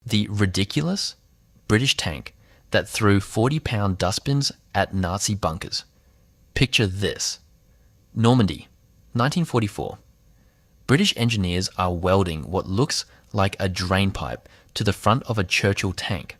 the ridiculous British tank that threw 40-pound dustbins at Nazi bunkers. Picture this. Normandy, 1944. British engineers are welding what looks like a drainpipe to the front of a Churchill tank.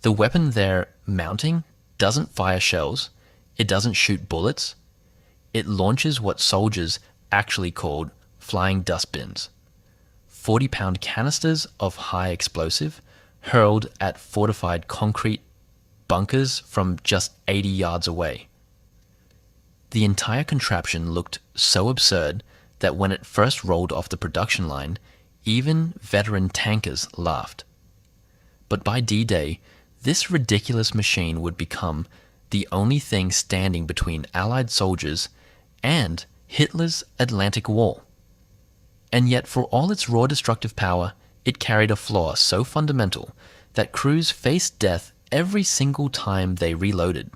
The weapon they're mounting doesn't fire shells, it doesn't shoot bullets, it launches what soldiers actually called flying dustbins. 40-pound canisters of high explosive hurled at fortified concrete bunkers from just 80 yards away. The entire contraption looked so absurd that when it first rolled off the production line, even veteran tankers laughed. But by D-Day, this ridiculous machine would become the only thing standing between Allied soldiers and Hitler's Atlantic Wall. And yet, for all its raw destructive power, it carried a flaw so fundamental that crews faced death every single time they reloaded.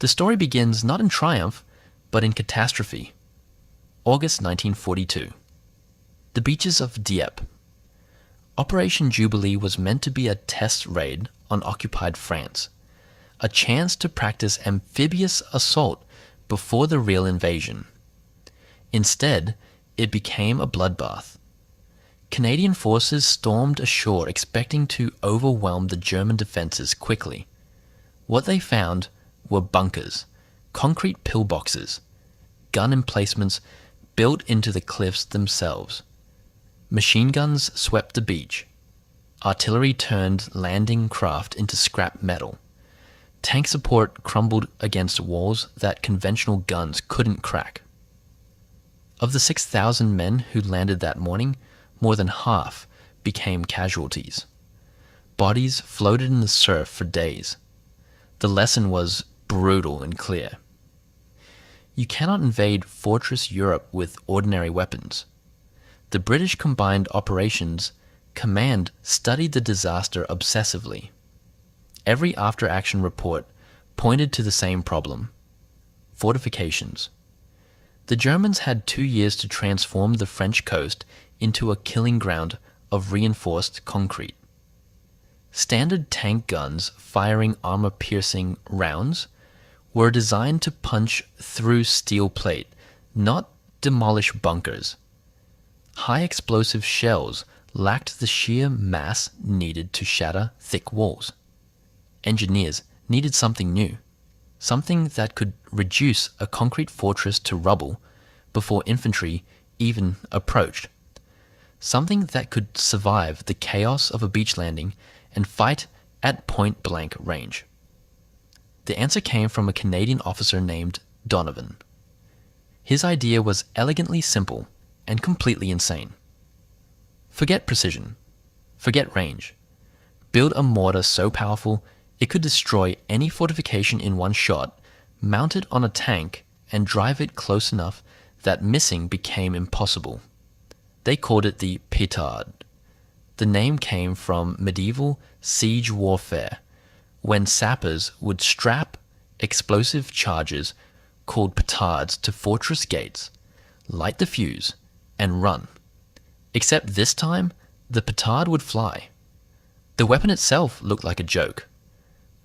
The story begins not in triumph, but in catastrophe. August 1942. The beaches of Dieppe. Operation Jubilee was meant to be a test raid on occupied France, a chance to practice amphibious assault before the real invasion. Instead, it became a bloodbath. Canadian forces stormed ashore expecting to overwhelm the German defenses quickly. What they found were bunkers, concrete pillboxes, gun emplacements built into the cliffs themselves. Machine guns swept the beach. Artillery turned landing craft into scrap metal. Tank support crumbled against walls that conventional guns couldn't crack. Of the 6,000 men who landed that morning, more than half became casualties. Bodies floated in the surf for days. The lesson was brutal and clear. You cannot invade Fortress Europe with ordinary weapons. The British Combined Operations Command studied the disaster obsessively. Every after-action report pointed to the same problem: fortifications. The Germans had 2 years to transform the French coast into a killing ground of reinforced concrete. Standard tank guns firing armor-piercing rounds were designed to punch through steel plate, not demolish bunkers. High-explosive shells lacked the sheer mass needed to shatter thick walls. Engineers needed something new, something that could reduce a concrete fortress to rubble before infantry even approached, something that could survive the chaos of a beach landing and fight at point-blank range. The answer came from a Canadian officer named Donovan. His idea was elegantly simple and completely insane. Forget precision. Forget range. Build a mortar so powerful it could destroy any fortification in one shot, mount it on a tank, and drive it close enough that missing became impossible. They called it the Petard. The name came from medieval siege warfare, when sappers would strap explosive charges called petards to fortress gates, light the fuse, and run. Except this time, the petard would fly. The weapon itself looked like a joke.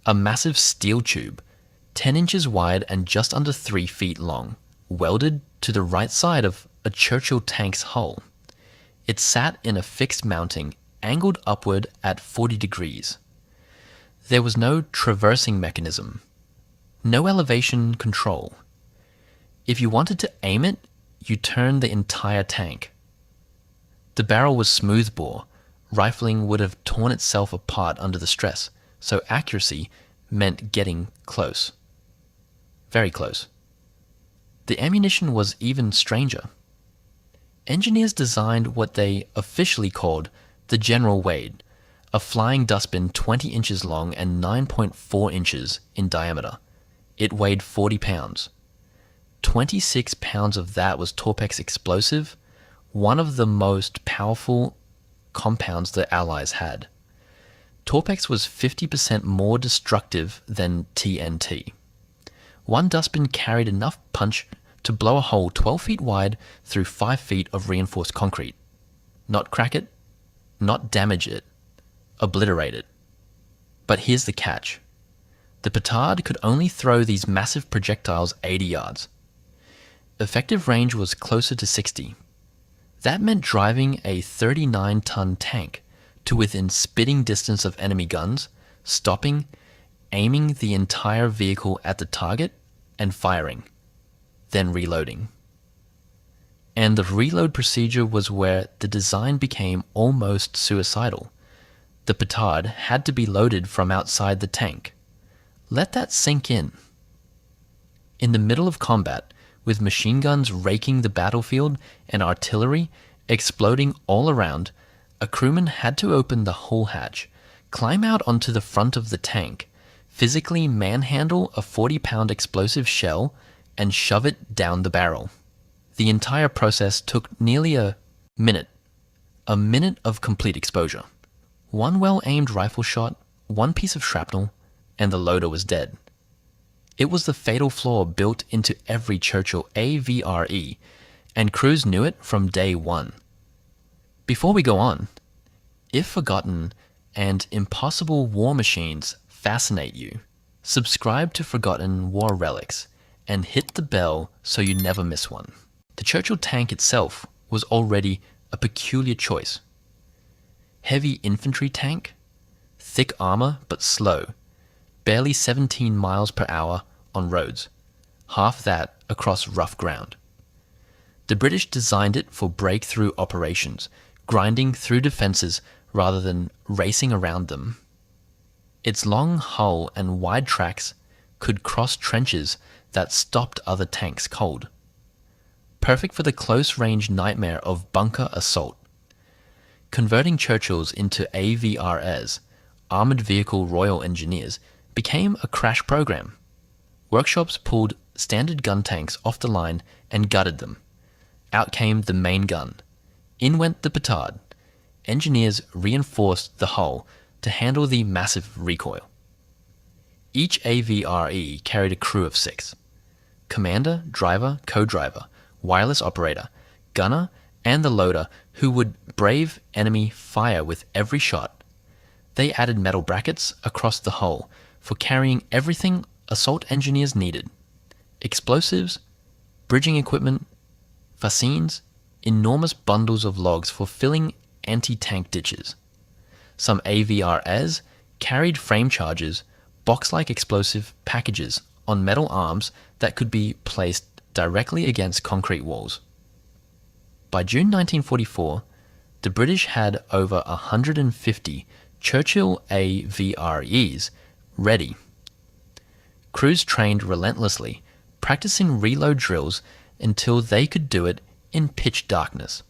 A massive steel tube, 10 inches wide and just under 3 feet long, welded to the right side of a Churchill tank's hull. It sat in a fixed mounting, angled upward at 40 degrees. There was no traversing mechanism, no elevation control. If you wanted to aim it, you turned the entire tank. The barrel was smoothbore. Rifling would have torn itself apart under the stress, so accuracy meant getting close. Very close. The ammunition was even stranger. Engineers designed what they officially called the General Wade, a flying dustbin 20 inches long and 9.4 inches in diameter. It weighed 40 pounds. 26 pounds of that was Torpex explosive, one of the most powerful compounds the Allies had. Torpex was 50% more destructive than TNT. One dustbin carried enough punch to blow a hole 12 feet wide through 5 feet of reinforced concrete. Not crack it, not damage it, obliterate it. But here's the catch. The Petard could only throw these massive projectiles 80 yards. Effective range was closer to 60. That meant driving a 39-ton tank to within spitting distance of enemy guns, stopping, aiming the entire vehicle at the target, and firing, then reloading. And the reload procedure was where the design became almost suicidal. The Petard had to be loaded from outside the tank. Let that sink in. In the middle of combat, with machine guns raking the battlefield and artillery exploding all around, a crewman had to open the hull hatch, climb out onto the front of the tank, physically manhandle a 40-pound explosive shell, and shove it down the barrel. The entire process took nearly a minute of complete exposure. One well-aimed rifle shot, one piece of shrapnel, and the loader was dead. It was the fatal flaw built into every Churchill AVRE, and crews knew it from day one. Before we go on, if forgotten and impossible war machines fascinate you, subscribe to Forgotten War Relics and hit the bell so you never miss one. The Churchill tank itself was already a peculiar choice. Heavy infantry tank, thick armor but slow, barely 17 miles per hour on roads, half that across rough ground. The British designed it for breakthrough operations, grinding through defenses rather than racing around them. Its long hull and wide tracks could cross trenches that stopped other tanks cold. Perfect for the close-range nightmare of bunker assault. Converting Churchills into AVREs, Armoured Vehicle Royal Engineers, became a crash program. Workshops pulled standard gun tanks off the line and gutted them. Out came the main gun. In went the Petard. Engineers reinforced the hull to handle the massive recoil. Each AVRE carried a crew of 6. Commander, driver, co-driver, wireless operator, gunner, and the loader who would brave enemy fire with every shot. They added metal brackets across the hull for carrying everything assault engineers needed. Explosives, bridging equipment, fascines, enormous bundles of logs for filling anti-tank ditches. Some AVREs carried frame charges, box-like explosive packages on metal arms that could be placed directly against concrete walls. By June 1944, the British had over 150 Churchill AVREs ready. Crews trained relentlessly, practicing reload drills until they could do it in pitch darkness.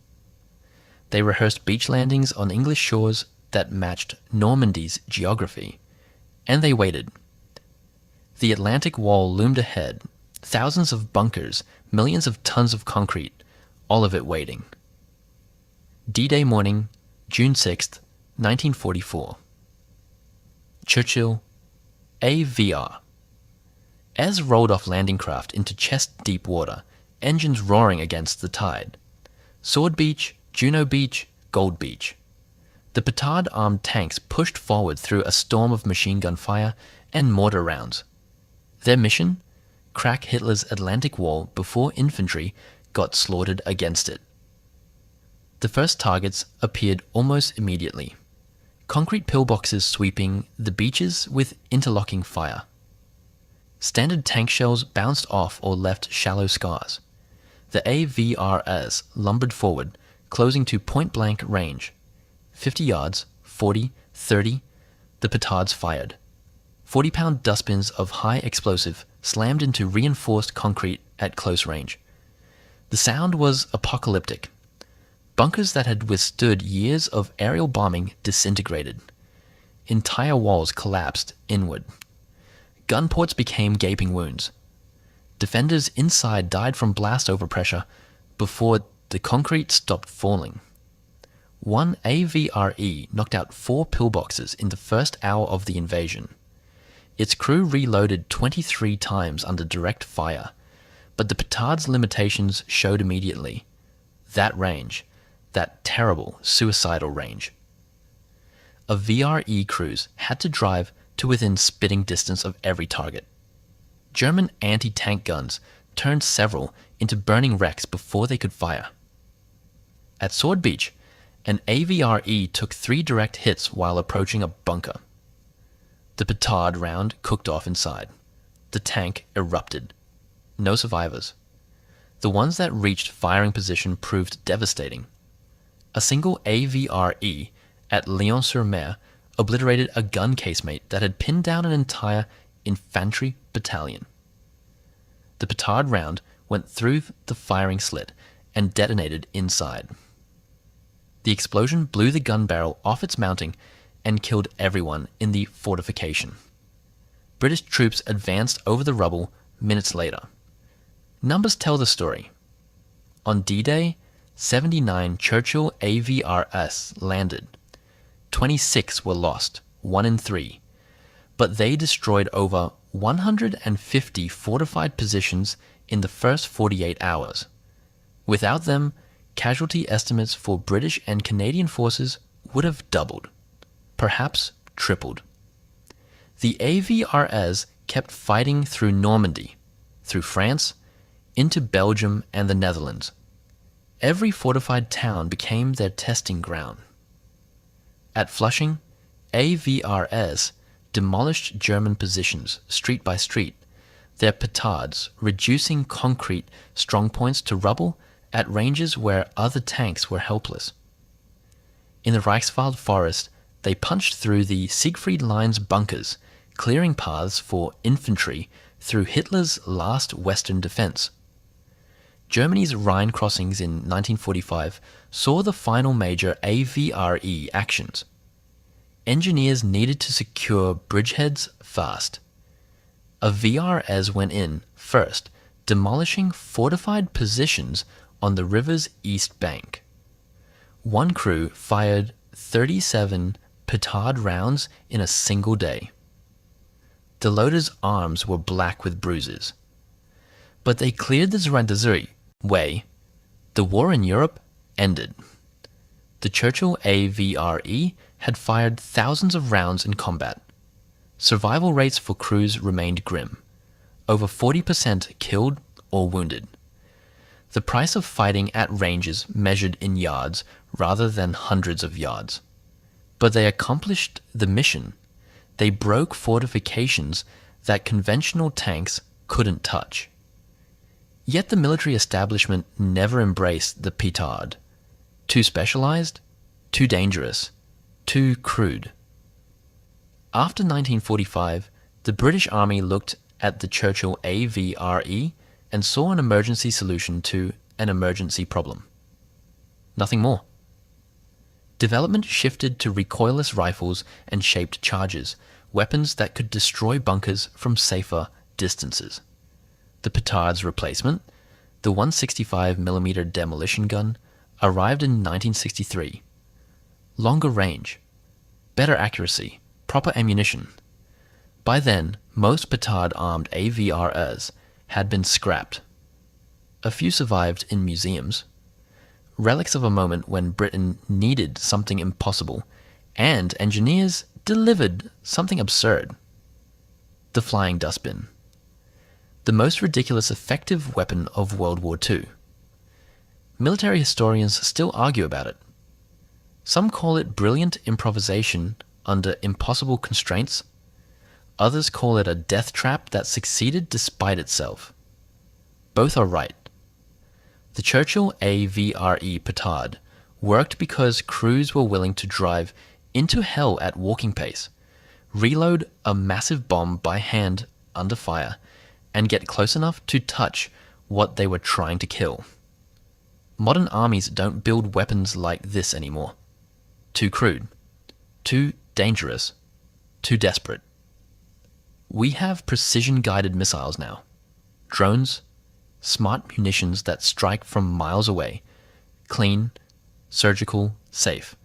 They rehearsed beach landings on English shores that matched Normandy's geography, and they waited. The Atlantic Wall loomed ahead, thousands of bunkers, millions of tons of concrete, all of it waiting. D-Day morning, June 6th, 1944. Churchill AVRE. As rolled off landing craft into chest-deep water, engines roaring against the tide. Sword Beach, Juno Beach, Gold Beach. The Petard-armed tanks pushed forward through a storm of machine gun fire and mortar rounds. Their mission? Crack Hitler's Atlantic Wall before infantry got slaughtered against it. The first targets appeared almost immediately. Concrete pillboxes sweeping the beaches with interlocking fire. Standard tank shells bounced off or left shallow scars. The AVREs lumbered forward, closing to point-blank range. 50 yards, 40, 30, the petards fired. 40-pound dustbins of high explosive slammed into reinforced concrete at close range. The sound was apocalyptic. Bunkers that had withstood years of aerial bombing disintegrated. Entire walls collapsed inward. Gun ports became gaping wounds. Defenders inside died from blast overpressure before the concrete stopped falling. One AVRE knocked out 4 pillboxes in the first hour of the invasion. Its crew reloaded 23 times under direct fire, but the Petard's limitations showed immediately. That range, that terrible suicidal range. VRE crews had to drive to within spitting distance of every target. German anti-tank guns turned several into burning wrecks before they could fire. At Sword Beach, an AVRE took 3 direct hits while approaching a bunker. The petard round cooked off inside. The tank erupted. No survivors. The ones that reached firing position proved devastating. A single AVRE at Lyon-sur-Mer obliterated a gun casemate that had pinned down an entire infantry battalion. The petard round went through the firing slit and detonated inside. The explosion blew the gun barrel off its mounting and killed everyone in the fortification. British troops advanced over the rubble minutes later. Numbers tell the story. On D-Day, 79 Churchill AVREs landed. 26 were lost, 1 in 3, but they destroyed over 150 fortified positions in the first 48 hours. Without them, casualty estimates for British and Canadian forces would have doubled, perhaps tripled. The AVREs kept fighting through Normandy, through France, into Belgium and the Netherlands. Every fortified town became their testing ground. At Flushing, AVREs demolished German positions street by street, their petards reducing concrete strongpoints to rubble at ranges where other tanks were helpless. In the Reichswald forest, they punched through the Siegfried Line's bunkers, clearing paths for infantry through Hitler's last Western defense. Germany's Rhine crossings in 1945 saw the final major AVRE actions. Engineers needed to secure bridgeheads fast. VREs went in first, demolishing fortified positions on the river's east bank. One crew fired 37 petard rounds in a single day. The loader's arms were black with bruises. But they cleared the Zrandazuri way. The war in Europe ended. The Churchill AVRE had fired thousands of rounds in combat. Survival rates for crews remained grim. Over 40% killed or wounded. The price of fighting at ranges measured in yards rather than hundreds of yards. But they accomplished the mission. They broke fortifications that conventional tanks couldn't touch. Yet the military establishment never embraced the petard. Too specialized, too dangerous, too crude. After 1945, the British Army looked at the Churchill AVRE and saw an emergency solution to an emergency problem. Nothing more. Development shifted to recoilless rifles and shaped charges, weapons that could destroy bunkers from safer distances. The petard's replacement, the 165mm demolition gun, arrived in 1963. Longer range, better accuracy, proper ammunition. By then, most petard-armed AVREs had been scrapped. A few survived in museums. Relics of a moment when Britain needed something impossible, and engineers delivered something absurd. The flying dustbin. The most ridiculous effective weapon of World War II. Military historians still argue about it. Some call it brilliant improvisation under impossible constraints. Others call it a death trap that succeeded despite itself. Both are right. The Churchill AVRE petard worked because crews were willing to drive into hell at walking pace, reload a massive bomb by hand under fire, and get close enough to touch what they were trying to kill. Modern armies don't build weapons like this anymore. Too crude, too dangerous, too desperate. We have precision-guided missiles now. Drones, smart munitions that strike from miles away, clean, surgical, safe.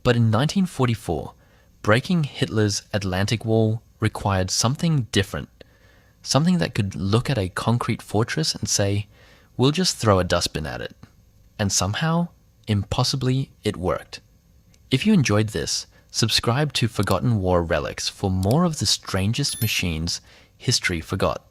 But in 1944, breaking Hitler's Atlantic Wall required something different, something that could look at a concrete fortress and say, we'll just throw a dustbin at it. And somehow, impossibly, it worked. If you enjoyed this, Subscribe to Forgotten War Relics for more of the strangest machines history forgot.